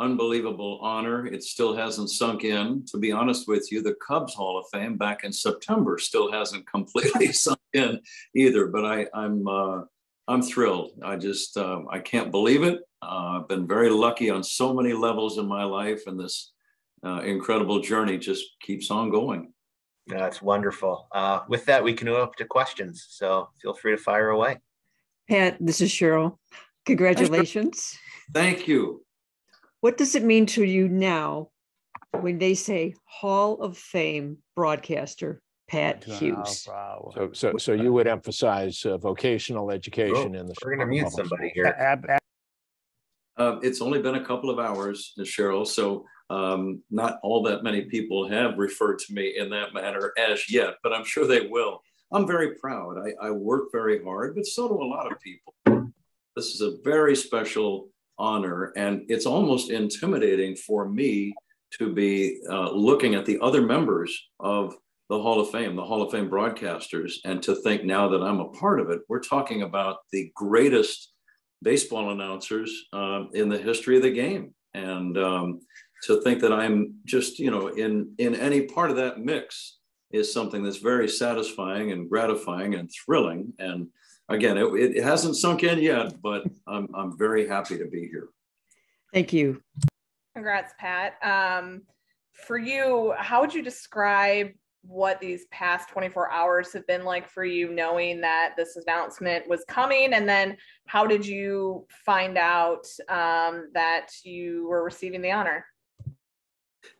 unbelievable honor. It still hasn't sunk in. To be honest with you, the Cubs Hall of Fame back in September still hasn't completely sunk in either. But I'm thrilled. I can't believe it. I've been very lucky on so many levels in my life, and this incredible journey just keeps on going. That's wonderful. With that, we can move up to questions. So feel free to fire away. Pat, this is Cheryl. Congratulations. Thank you. What does it mean to you now when they say Hall of Fame broadcaster Pat Hughes? So you would emphasize vocational education in the. We're going to mute somebody here. It's only been a couple of hours, Cheryl, so not all that many people have referred to me in that manner as yet, but I'm sure they will. I'm very proud. I work very hard, but so do a lot of people. This is a very special honor, and it's almost intimidating for me to be looking at the other members of the Hall of Fame broadcasters, and to think now that I'm a part of it. We're talking about the greatest baseball announcers in the history of the game. And to think that I'm just, in any part of that mix is something that's very satisfying and gratifying and thrilling. And again, it hasn't sunk in yet, but I'm very happy to be here. Thank you. Congrats, Pat. For you, how would you describe what these past 24 hours have been like for you, knowing that this announcement was coming? And then how did you find out that you were receiving the honor?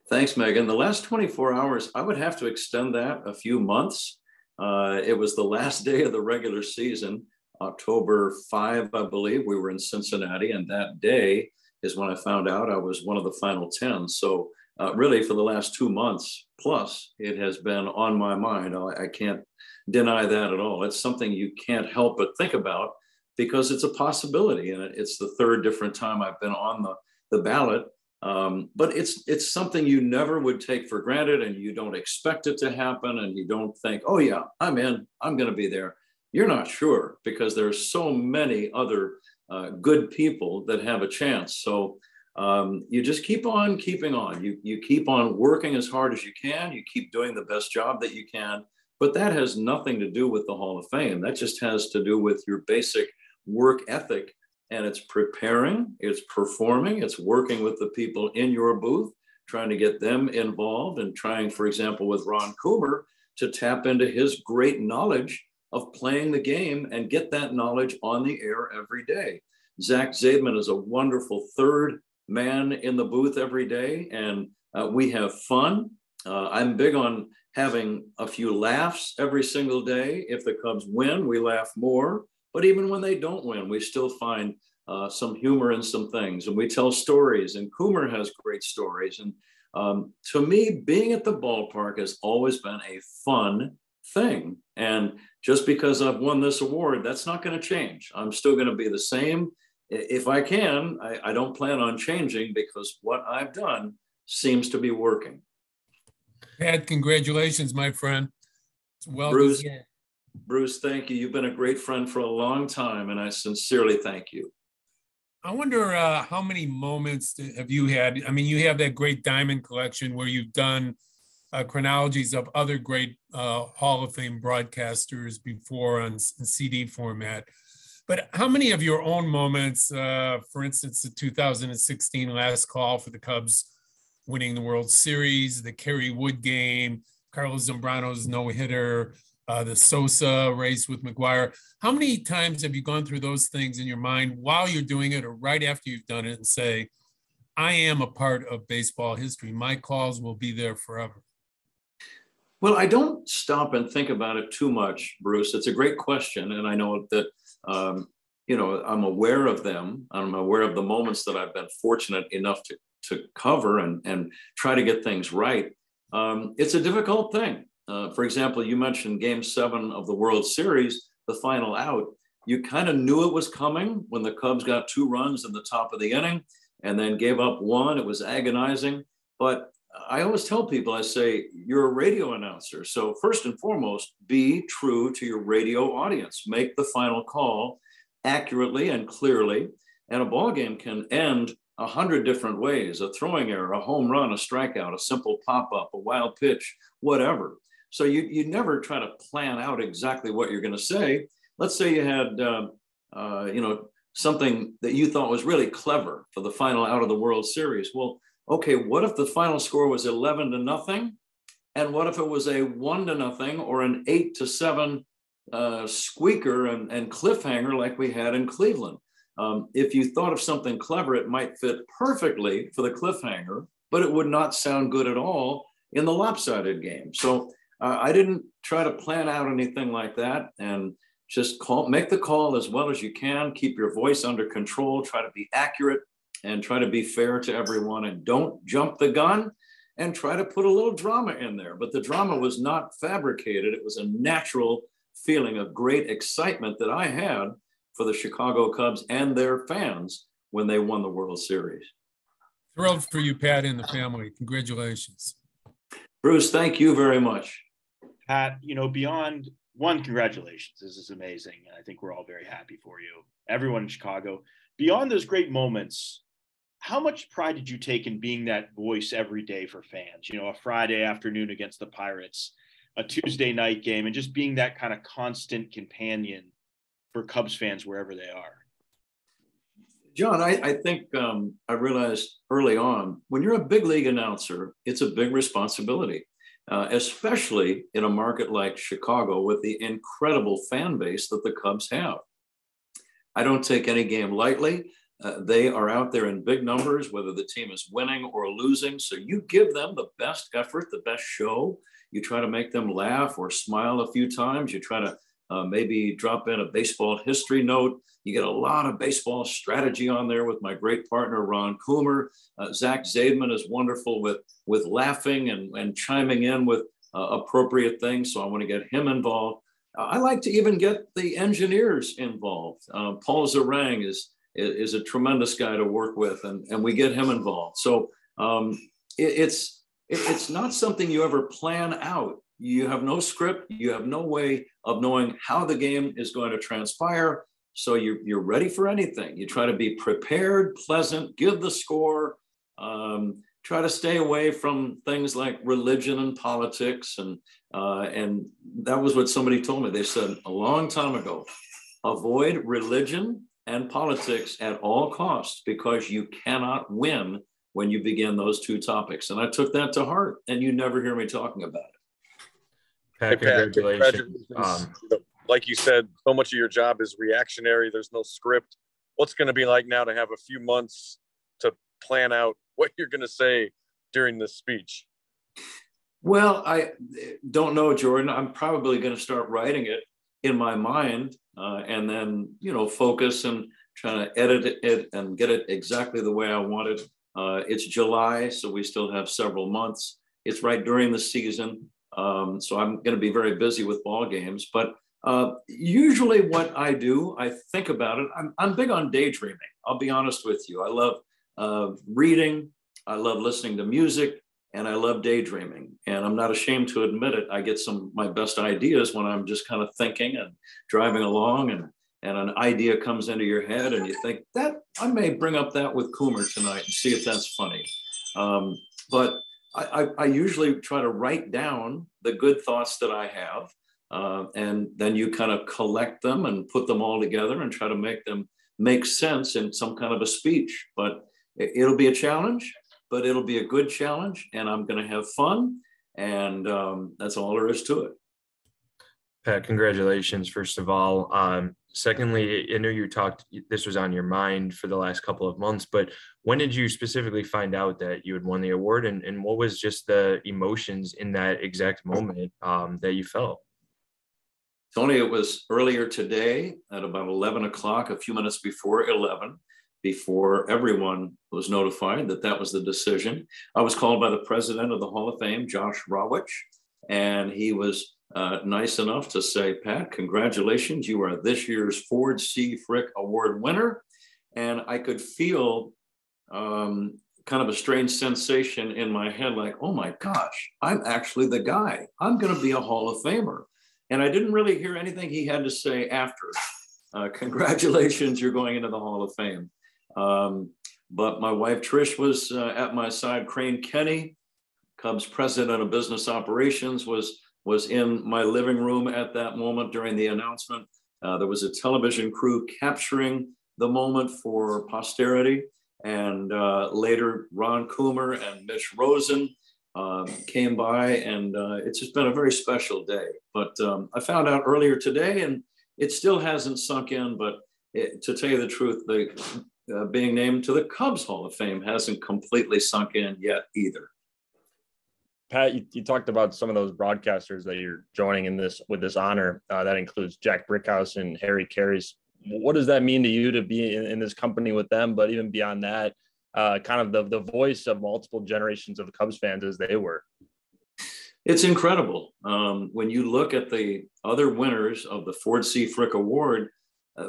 Thanks, Megan. The last 24 hours, I would have to extend that a few months. It was the last day of the regular season, October 5, I believe. We were in Cincinnati, and that day is when I found out I was one of the final 10. So really, for the last 2 months plus, it has been on my mind. I can't deny that at all. It's something you can't help but think about, because it's a possibility, and it's the third different time I've been on the ballot. But it's something you never would take for granted, and you don't expect it to happen, and you don't think, oh yeah, I'm in, I'm going to be there. You're not sure, because there's so many other good people that have a chance. So you just keep on keeping on. You keep on working as hard as you can. You keep doing the best job that you can. But that has nothing to do with the Hall of Fame. That just has to do with your basic work ethic. And it's preparing, it's performing, it's working with the people in your booth, trying to get them involved, and trying, for example, with Ron Coomer, to tap into his great knowledge of playing the game and get that knowledge on the air every day. Zach Zaidman is a wonderful third man in the booth every day, and we have fun. I'm big on having a few laughs every single day. If the Cubs win, we laugh more. But even when they don't win, we still find some humor in some things, and we tell stories, and Coomer has great stories. And to me, being at the ballpark has always been a fun thing. And just because I've won this award, that's not going to change. I'm still going to be the same. If I can, I don't plan on changing, because what I've done seems to be working. Pat, congratulations, my friend. It's well deserved. Bruce, thank you. You've been a great friend for a long time, and I sincerely thank you. I wonder how many moments have you had? I mean, you have that great diamond collection where you've done chronologies of other great Hall of Fame broadcasters before on CD format. But how many of your own moments, for instance, the 2016 last call for the Cubs winning the World Series, the Kerry Wood game, Carlos Zambrano's no-hitter, the Sosa race with McGuire. How many times have you gone through those things in your mind while you're doing it, or right after you've done it, and say, I am a part of baseball history. My calls will be there forever? Well, I don't stop and think about it too much, Bruce. It's a great question. And I know that, I'm aware of them. I'm aware of the moments that I've been fortunate enough to cover and try to get things right. It's a difficult thing. For example, you mentioned Game 7 of the World Series, the final out. You kind of knew it was coming when the Cubs got 2 runs in the top of the inning and then gave up 1. It was agonizing. But I always tell people, I say, you're a radio announcer. So first and foremost, be true to your radio audience. Make the final call accurately and clearly. And a ball game can end 100 different ways: a throwing error, a home run, a strikeout, a simple pop-up, a wild pitch, whatever. So you never try to plan out exactly what you're going to say. Let's say you had, something that you thought was really clever for the final out of the World Series. Well, okay, what if the final score was 11-0? And what if it was a 1-0 or an 8-7 squeaker and cliffhanger like we had in Cleveland? If you thought of something clever, it might fit perfectly for the cliffhanger, but it would not sound good at all in the lopsided game. So I didn't try to plan out anything like that, and just make the call as well as you can. Keep your voice under control. Try to be accurate and try to be fair to everyone, and don't jump the gun, and try to put a little drama in there. But the drama was not fabricated. It was a natural feeling of great excitement that I had for the Chicago Cubs and their fans when they won the World Series. Thrilled for you, Pat, and the family. Congratulations. Bruce, thank you very much. Pat, beyond one, congratulations. This is amazing. I think we're all very happy for you. Everyone in Chicago. Beyond those great moments, how much pride did you take in being that voice every day for fans? A Friday afternoon against the Pirates, a Tuesday night game, and just being that kind of constant companion for Cubs fans wherever they are. John, I think I realized early on, when you're a big league announcer, it's a big responsibility, especially in a market like Chicago with the incredible fan base that the Cubs have. I don't take any game lightly. They are out there in big numbers, whether the team is winning or losing. So you give them the best effort, the best show. You try to make them laugh or smile a few times. You try to maybe drop in a baseball history note. You get a lot of baseball strategy on there with my great partner, Ron Coomer. Zach Zaidman is wonderful with laughing and chiming in with appropriate things. So I want to get him involved. I like to even get the engineers involved. Paul Zarang is a tremendous guy to work with, and we get him involved. So it's not something you ever plan out. You have no script. You have no way of knowing how the game is going to transpire. So you're ready for anything. You try to be prepared, pleasant, give the score, try to stay away from things like religion and politics. And that was what somebody told me. They said a long time ago, avoid religion and politics at all costs, because you cannot win when you begin those two topics. And I took that to heart, and you never hear me talking about it. Pat, congratulations. Like you said, so much of your job is reactionary. There's no script. What's going to be like now to have a few months to plan out what you're going to say during this speech? Well, I don't know, Jordan. I'm probably going to start writing it in my mind and then, focus and try to edit it and get it exactly the way I want it. It's July, so we still have several months. It's right during the season. So I'm going to be very busy with ball games. But usually what I do, I think about it. I'm big on daydreaming. I'll be honest with you. I love reading. I love listening to music. And I love daydreaming. And I'm not ashamed to admit it. I get my best ideas when I'm just kind of thinking and driving along, and an idea comes into your head and you think that I may bring up that with Coomer tonight and see if that's funny. But I usually try to write down the good thoughts that I have. And then you kind of collect them and put them all together and try to make them make sense in some kind of a speech. But it'll be a challenge. But it'll be a good challenge, and I'm going to have fun, and that's all there is to it. Pat, congratulations, first of all. Secondly, I know this was on your mind for the last couple of months, but when did you specifically find out that you had won the award, and what was just the emotions in that exact moment that you felt? Tony, it was earlier today at about 11 o'clock, a few minutes before 11. Before everyone was notified that was the decision. I was called by the president of the Hall of Fame, Josh Rawitch, and he was nice enough to say, Pat, congratulations, you are this year's Ford C. Frick Award winner. And I could feel kind of a strange sensation in my head, like, oh my gosh, I'm actually the guy. I'm going to be a Hall of Famer. And I didn't really hear anything he had to say after. Congratulations, you're going into the Hall of Fame. but my wife Trish was at my side. Crane Kenny, Cubs president of business operations, was in my living room at that moment during the announcement. There was a television crew capturing the moment for posterity. And later, Ron Coomer and Mitch Rosen came by, and it's just been a very special day. But I found out earlier today, and it still hasn't sunk in, but to tell you the truth, being named to the Cubs Hall of Fame hasn't completely sunk in yet either. Pat, you talked about some of those broadcasters that you're joining in this with this honor. That includes Jack Brickhouse and Harry Carey's. What does that mean to you to be in this company with them? But even beyond that, kind of the voice of multiple generations of Cubs fans as they were. It's incredible. When you look at the other winners of the Ford C. Frick Award,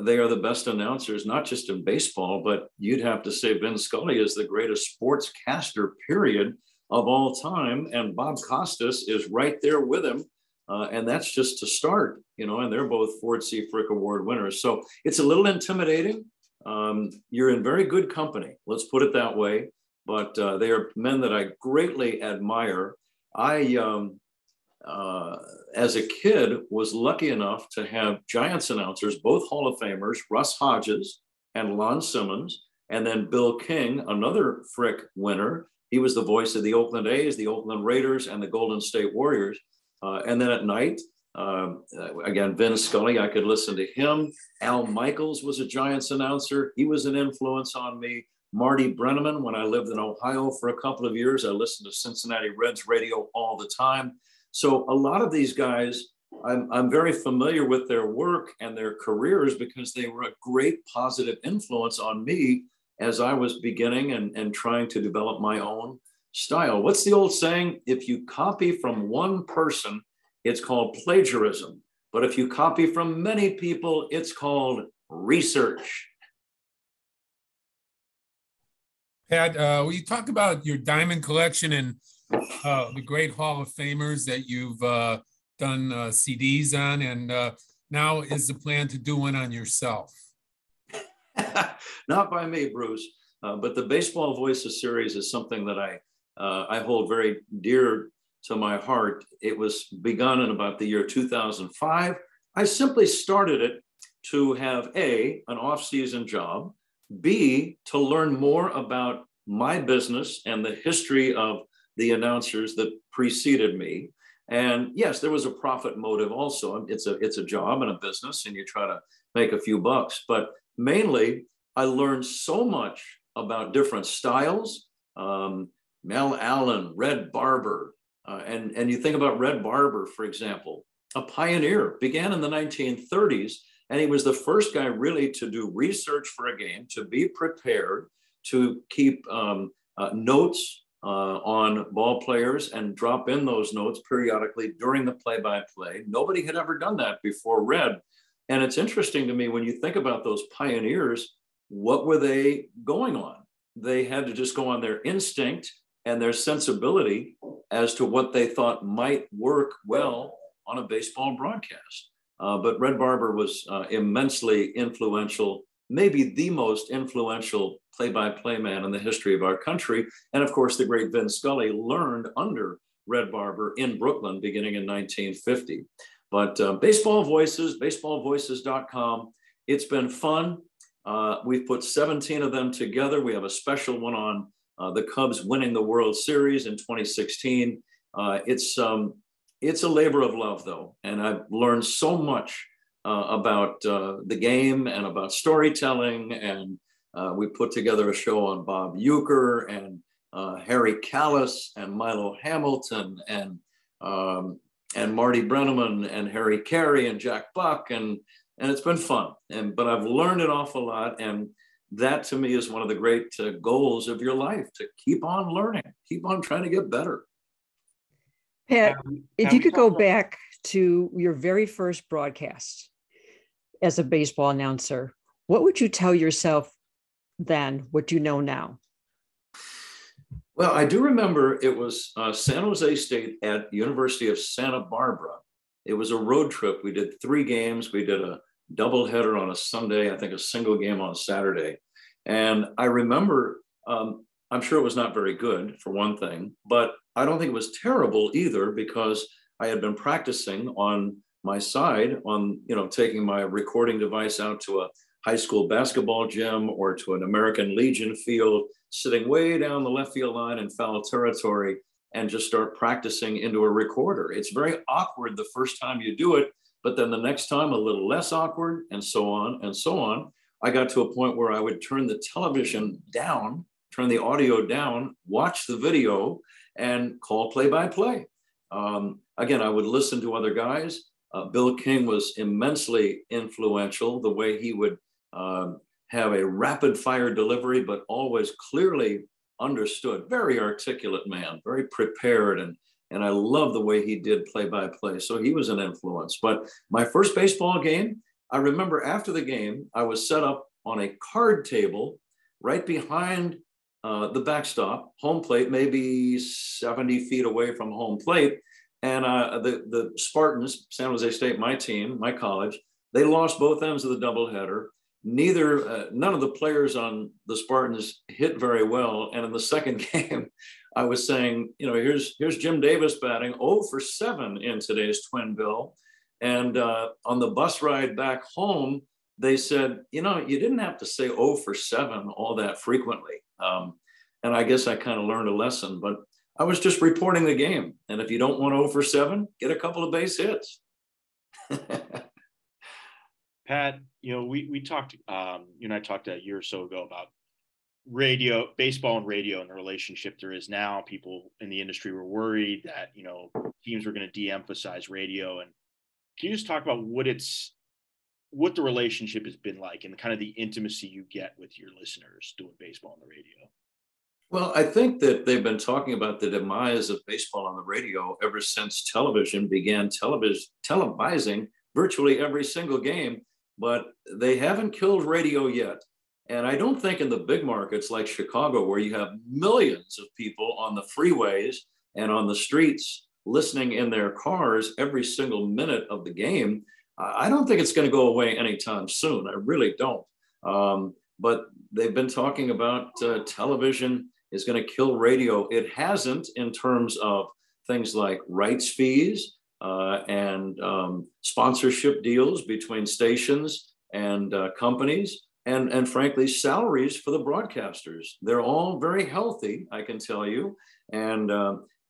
they are the best announcers, not just in baseball, but you'd have to say Vin Scully is the greatest sportscaster, period, of all time. And Bob Costas is right there with him. And that's just to start, and they're both Ford C. Frick Award winners. So it's a little intimidating. You're in very good company, let's put it that way. But they are men that I greatly admire. I, as a kid, was lucky enough to have Giants announcers, both Hall of Famers, Russ Hodges and Lon Simmons, and then Bill King, another Frick winner. He was the voice of the Oakland A's, the Oakland Raiders, and the Golden State Warriors. And then at night, again, Vin Scully, I could listen to him. Al Michaels was a Giants announcer. He was an influence on me. Marty Brenneman, when I lived in Ohio for a couple of years, I listened to Cincinnati Reds radio all the time. So a lot of these guys, I'm very familiar with their work and their careers because they were a great positive influence on me as I was beginning and trying to develop my own style. What's the old saying? If you copy from one person, it's called plagiarism. But if you copy from many people, it's called research. Pat, will you talk about your diamond collection and the great Hall of Famers that you've done CDs on, and now is the plan to do one on yourself? Not by me, Bruce, but the Baseball Voices series is something that I hold very dear to my heart. It was begun in about the year 2005. I simply started it to have an off-season job, B, to learn more about my business and the history of the announcers that preceded me. And yes, there was a profit motive also. It's a job and a business, and you try to make a few bucks. But mainly, I learned so much about different styles. Mel Allen, Red Barber, and you think about Red Barber, for example, a pioneer, began in the 1930s, and he was the first guy really to do research for a game, to be prepared, to keep notes on ball players and drop in those notes periodically during the play-by-play. Nobody had ever done that before Red. And it's interesting to me when you think about those pioneers, what were they going on? They had to just go on their instinct and their sensibility as to what they thought might work well on a baseball broadcast. But Red Barber was immensely influential, maybe the most influential play-by-play man in the history of our country. And of course, the great Vin Scully learned under Red Barber in Brooklyn beginning in 1950. But Baseball Voices, baseballvoices.com. It's been fun. We've put 17 of them together. We have a special one on the Cubs winning the World Series in 2016. It's a labor of love, though. And I've learned so much about the game and about storytelling. And we put together a show on Bob Uecker and Harry Callis and Milo Hamilton and Marty Brenneman and Harry Carey and Jack Buck. And it's been fun. But I've learned an awful lot. And that to me is one of the great goals of your life, to keep on learning, keep on trying to get better. Pat, if you could go back to your very first broadcast as a baseball announcer, what would you tell yourself then, what you know now? Well, I do remember it was San Jose State at University of Santa Barbara. It was a road trip. We did 3 games. We did a doubleheader on a Sunday, I think a single game on Saturday. And I remember I'm sure it was not very good, for one thing, but I don't think it was terrible either, because I had been practicing on my side on, taking my recording device out to a high school basketball gym or to an American Legion field, sitting way down the left field line in foul territory, and just start practicing into a recorder. It's very awkward the first time you do it, but then the next time a little less awkward, and so on and so on. I got to a point where I would turn the television down, turn the audio down, watch the video, and call play-by-play. Again, I would listen to other guys. Bill King was immensely influential, the way he would have a rapid fire delivery, but always clearly understood. Very articulate man, very prepared, and I love the way he did play-by-play. So he was an influence. But my first baseball game, I remember after the game, I was set up on a card table right behind the backstop, home plate, maybe 70 feet away from home plate. And the Spartans, San Jose State, my team, my college, they lost both ends of the doubleheader. None of the players on the Spartans hit very well. And in the second game, I was saying, here's Jim Davis batting 0 for 7 in today's twin bill. And on the bus ride back home, they said, you didn't have to say 0 for 7 all that frequently. And I guess I kind of learned a lesson, but I was just reporting the game. And if you don't want 0 for 7, get a couple of base hits. Pat, we talked, you and I talked a year or so ago about radio, baseball and radio, and the relationship there is now. People in the industry were worried that, teams were going to de-emphasize radio. And can you just talk about what the relationship has been like and kind of the intimacy you get with your listeners doing baseball on the radio? Well, I think that they've been talking about the demise of baseball on the radio ever since television began televising virtually every single game, but they haven't killed radio yet. And I don't think in the big markets like Chicago, where you have millions of people on the freeways and on the streets listening in their cars every single minute of the game, I don't think it's going to go away anytime soon. I really don't. But they've been talking about television is going to kill radio. It hasn't, in terms of things like rights fees and sponsorship deals between stations and companies, and frankly, salaries for the broadcasters. They're all very healthy, I can tell you. And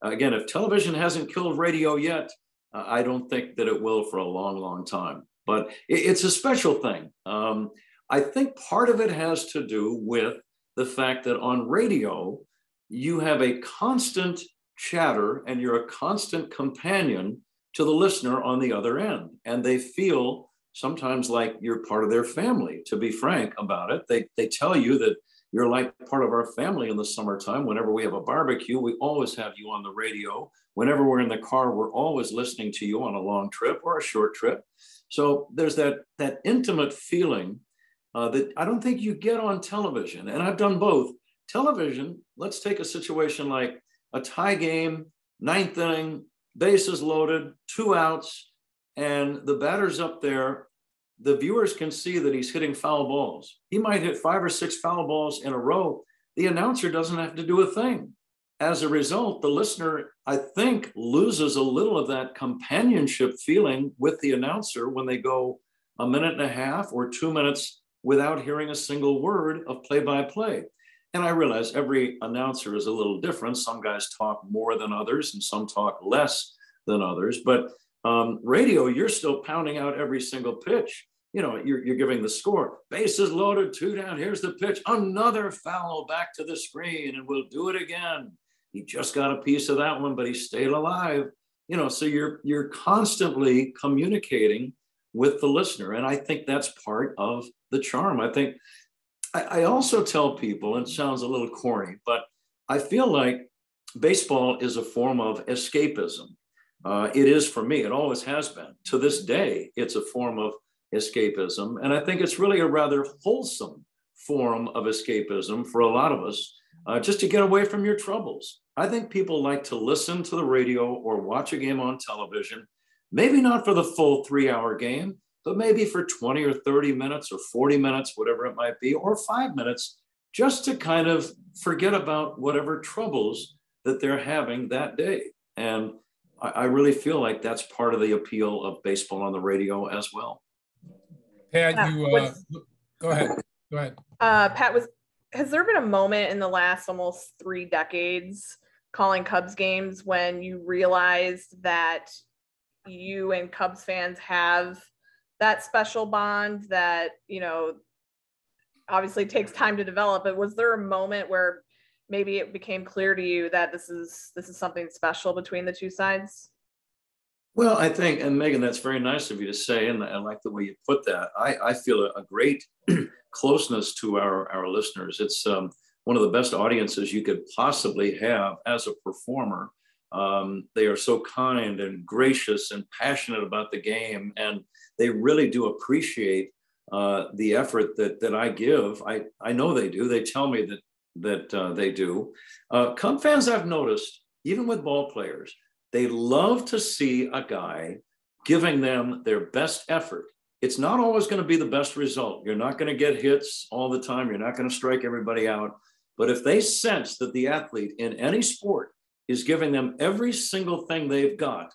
again, if television hasn't killed radio yet, I don't think that it will for a long, long time. But it's a special thing. I think part of it has to do with the fact that on radio, you have a constant chatter and you're a constant companion to the listener on the other end. And they feel sometimes like you're part of their family, to be frank about it. They tell you that you're like part of our family in the summertime. Whenever we have a barbecue, we always have you on the radio. Whenever we're in the car, we're always listening to you on a long trip or a short trip. So there's that intimate feeling that I don't think you get on television. And I've done both. Television, let's take a situation like a tie game, 9th inning, bases loaded, 2 outs, and the batter's up there. The viewers can see that he's hitting foul balls. He might hit 5 or 6 foul balls in a row. The announcer doesn't have to do a thing. As a result, the listener, I think, loses a little of that companionship feeling with the announcer when they go a minute and a half or 2 minutes without hearing a single word of play-by-play. And I realize every announcer is a little different. Some guys talk more than others and some talk less than others. But radio, you're still pounding out every single pitch. You're giving the score. Bases loaded, 2 down. Here's the pitch. Another foul back to the screen, and we'll do it again. He just got a piece of that one, but he stayed alive. So you're constantly communicating with the listener, and I think that's part of the charm. I also tell people, and it sounds a little corny, but I feel like baseball is a form of escapism. It is for me. It always has been. To this day, it's a form of escapism. And I think it's really a rather wholesome form of escapism for a lot of us, just to get away from your troubles. I think people like to listen to the radio or watch a game on television, maybe not for the full 3-hour game, but maybe for 20 or 30 minutes or 40 minutes, whatever it might be, or 5 minutes, just to kind of forget about whatever troubles that they're having that day. And I really feel like that's part of the appeal of baseball on the radio as well. Pat, go ahead. Go ahead. Pat, has there been a moment in the last almost 3 decades calling Cubs games when you realized that you and Cubs fans have that special bond that, you know, obviously takes time to develop, but was there a moment where maybe it became clear to you that this is something special between the two sides? Well, I think, and Megan, that's very nice of you to say, and I like the way you put that. I feel a great closeness to our listeners. It's one of the best audiences you could possibly have as a performer. They are so kind and gracious and passionate about the game, and they really do appreciate the effort that I give. I know they do. They tell me that they do. Cub fans, I've noticed, even with ball players, they love to see a guy giving them their best effort. It's not always going to be the best result. You're not going to get hits all the time. You're not going to strike everybody out. But if they sense that the athlete in any sport is giving them every single thing they've got,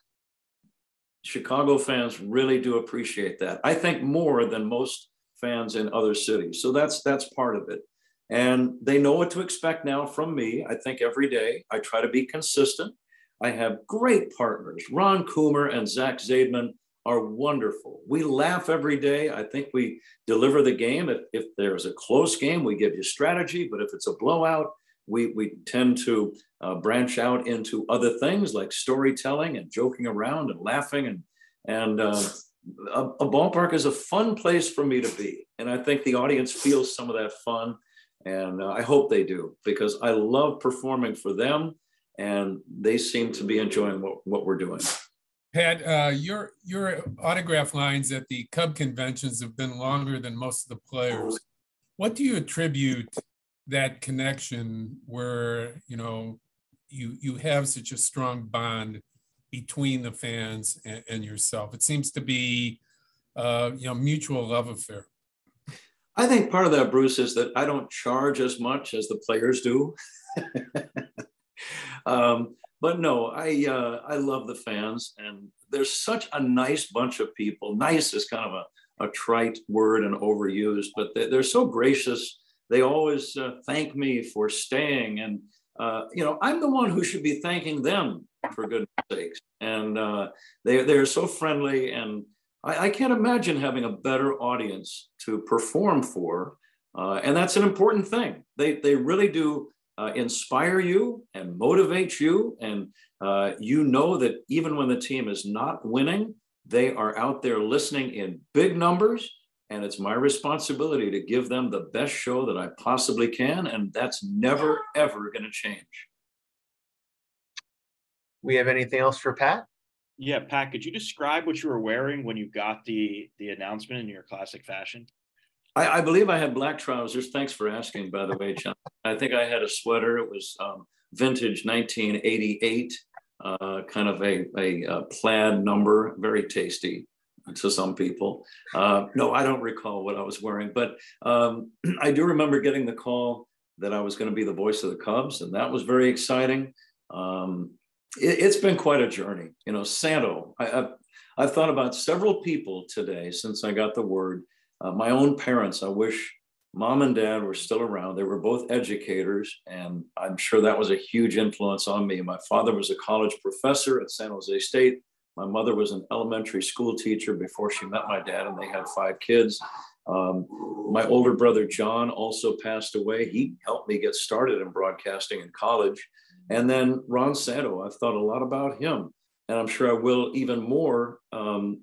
Chicago fans really do appreciate that. I think more than most fans in other cities. So that's part of it. And they know what to expect now from me. I think every day I try to be consistent. I have great partners. Ron Coomer and Zach Zaidman are wonderful. We laugh every day. I think we deliver the game. If there's a close game, we give you strategy. But if it's a blowout, we tend to branch out into other things like storytelling and joking around and laughing. And a ballpark is a fun place for me to be. And I think the audience feels some of that fun. And I hope they do, because I love performing for them. And they seem to be enjoying what we're doing. Pat, your autograph lines at the Cub conventions have been longer than most of the players. What do you attribute that connection where, you know, you have such a strong bond between the fans and yourself? It seems to be, mutual love affair. I think part of that, Bruce, is that I don't charge as much as the players do. But no, I love the fans, and there's such a nice bunch of people. Nice is kind of a trite word and overused, but they're so gracious. They always thank me for staying, and I'm the one who should be thanking them, for goodness sakes. And they're so friendly, and I can't imagine having a better audience to perform for, and that's an important thing. They really do. Inspire you and motivate you. And you know that even when the team is not winning, they are out there listening in big numbers. And it's my responsibility to give them the best show that I possibly can. And that's never, ever going to change. We have anything else for Pat? Yeah, Pat, could you describe what you were wearing when you got the announcement in your classic fashion? I believe I had black trousers. Thanks for asking, by the way, John. I think I had a sweater. It was vintage 1988, kind of a plaid number, very tasty to some people. No, I don't recall what I was wearing, but I do remember getting the call that I was going to be the voice of the Cubs, and that was very exciting. It's been quite a journey. You know, Santo, I've thought about several people today since I got the word. My own parents, I wish Mom and Dad were still around. They were both educators, and I'm sure that was a huge influence on me. My father was a college professor at San Jose State. My mother was an elementary school teacher before she met my dad, and they had 5 kids. My older brother, John, also passed away. He helped me get started in broadcasting in college. And then Ron Santo, I've thought a lot about him, and I'm sure I will even more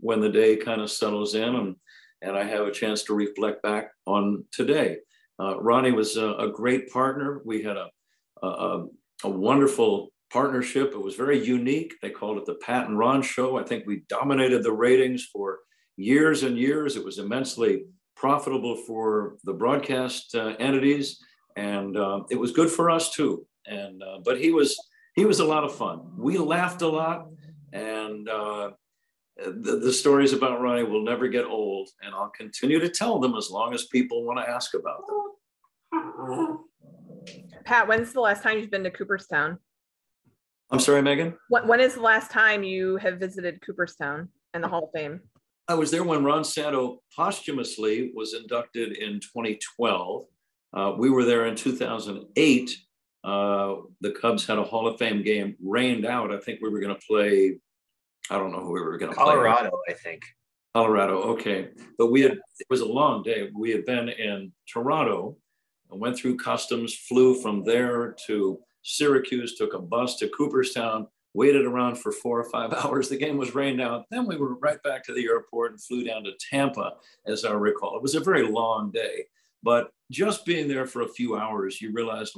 when the day kind of settles in and I have a chance to reflect back on today. Ronnie was a great partner. We had a wonderful partnership. It was very unique. They called it the Pat and Ron Show. I think we dominated the ratings for years and years. It was immensely profitable for the broadcast entities, and it was good for us too. And but he was a lot of fun. We laughed a lot, and the stories about Ronnie will never get old, and I'll continue to tell them as long as people want to ask about them. Pat, when's the last time you've been to Cooperstown? I'm sorry, Megan? When is the last time you have visited Cooperstown and the Hall of Fame? I was there when Ron Santo posthumously was inducted in 2012. We were there in 2008. The Cubs had a Hall of Fame game rained out. I think we were going to play, I don't know who we were going to play. Colorado, I think. Colorado, okay. But it was a long day. We had been in Toronto, went through customs, flew from there to Syracuse, took a bus to Cooperstown, waited around for 4 or 5 hours. The game was rained out. Then we were right back to the airport and flew down to Tampa, as I recall. It was a very long day, but just being there for a few hours, you realized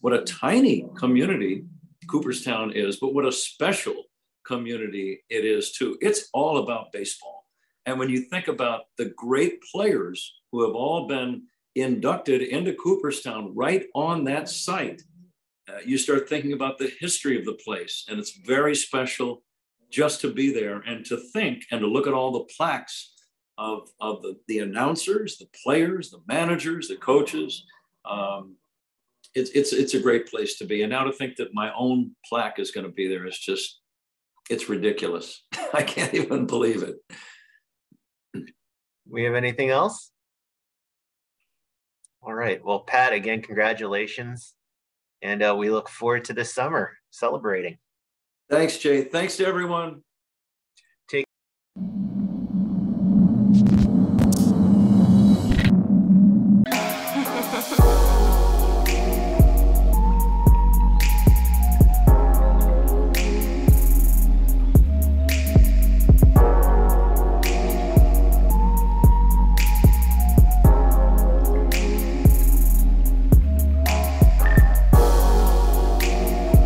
what a tiny community Cooperstown is, but what a special community it is too. It's all about baseball. And when you think about the great players who have all been inducted into Cooperstown right on that site, you start thinking about the history of the place. And it's very special just to be there and to think and to look at all the plaques of the announcers, the players, the managers, the coaches. It's a great place to be. And now to think that my own plaque is going to be there is just, it's ridiculous. I can't even believe it. We have anything else? All right. Well, Pat, again, congratulations. And we look forward to this summer celebrating. Thanks, Jay. Thanks to everyone.